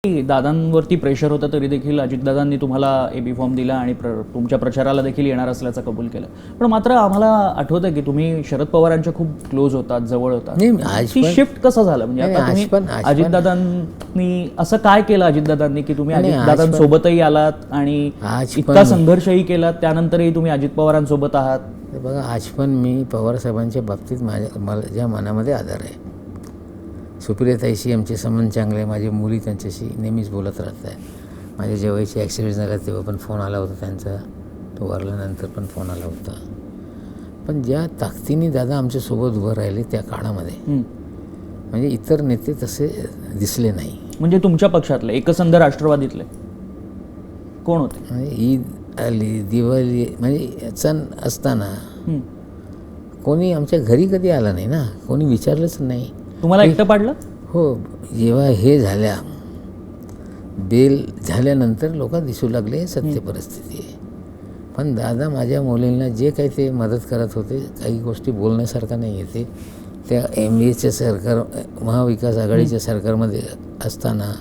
दादांवरती pressure होतं तरी देखील अजितदादांनी तुम्हाला एबी फॉर्म दिला आणि तुमच्या प्रचाराला देखील येणार असल्याचं कबूल केलं. पण मात्र आम्हाला आठवतं की तुम्ही शरद पवारांच्या खूप क्लोज होतात, जवळ होतात. ती शिफ्ट कसं झालं म्हणजे आता तुम्ही अजितदादांनी असं काय केलं अजितदादांनी की तुम्ही अजितदादांसोबतही आलात आणि इतका संघर्षही केला, त्यानंतरही तुम्ही अजित पवारांसोबत आहात. बघा, आज पण मी पवार साहेबांच्या बाबतीत माझ्या मनामध्ये आदर आहे. सुप्रियाताईशी आमचे संबंध चांगले आहे. माझी मुली त्यांच्याशी नेहमीच बोलत राहत आहे. माझ्या जेव्हाची ॲक्सिडेंट झाला तेव्हा पण फोन आला होता त्यांचा, तो वारल्यानंतर पण फोन आला होता. पण ज्या ताकदीने दादा आमच्यासोबत उभं राहिले त्या काळामध्ये म्हणजे इतर नेते तसे दिसले नाही. म्हणजे तुमच्या पक्षातले एकसंध राष्ट्रवादीतले कोण होते? म्हणजे ईद आली, दिवाळी म्हणजे सण असताना कोणी आमच्या घरी कधी आला नाही ना, कोणी विचारलंच नाही. तुम्हाला एकटं पाडलं? हो, जेव्हा हे झाल्या बेल झाल्यानंतर लोक दिसू लागले सत्य परिस्थिती आहे. पण दादा माझ्या मुलींना जे काही ते मदत करत होते, काही गोष्टी बोलण्यासारखं नाही येते. त्या MVAच्या सरकार, महाविकास आघाडीच्या सरकारमध्ये असताना,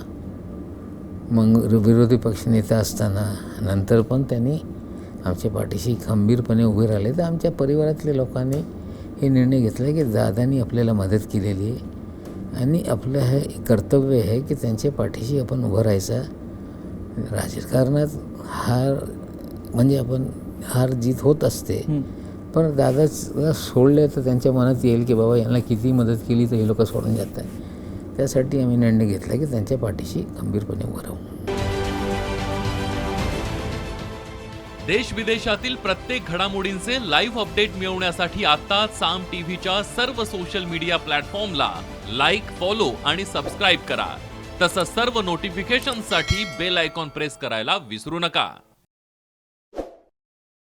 मग विरोधी पक्षनेता असताना, नंतर पण त्यांनी आमच्या पाठीशी खंबीरपणे उभे राहिले. तर आमच्या परिवारातल्या लोकांनी हे निर्णय घेतला की दादांनी आपल्याला मदत केलेली आहे आणि आपलं हे कर्तव्य आहे की त्यांच्या पाठीशी आपण उभं राहायचं. राजकारणात हार म्हणजे आपण हार जीत होत असते, पण दादाला सोडले तर त्यांच्या मनात येईल की बाबा यांना किती मदत केली तर हे लोक सोडून जात आहे. त्यासाठी आम्ही निर्णय घेतला की त्यांच्या पाठीशी खंबीरपणे उभं राहू. देश विदेशातील प्रत्येक घडामोडींचे लाईव्ह अपडेट मिळवण्यासाठी आता साम टीव्हीच्या सर्व सोशल मीडिया प्लॅटफॉर्मला लाईक, फॉलो आणि सबस्क्राईब करा. तसंच सर्व नोटिफिकेशनसाठी बेल आयकॉन प्रेस करायला विसरू नका.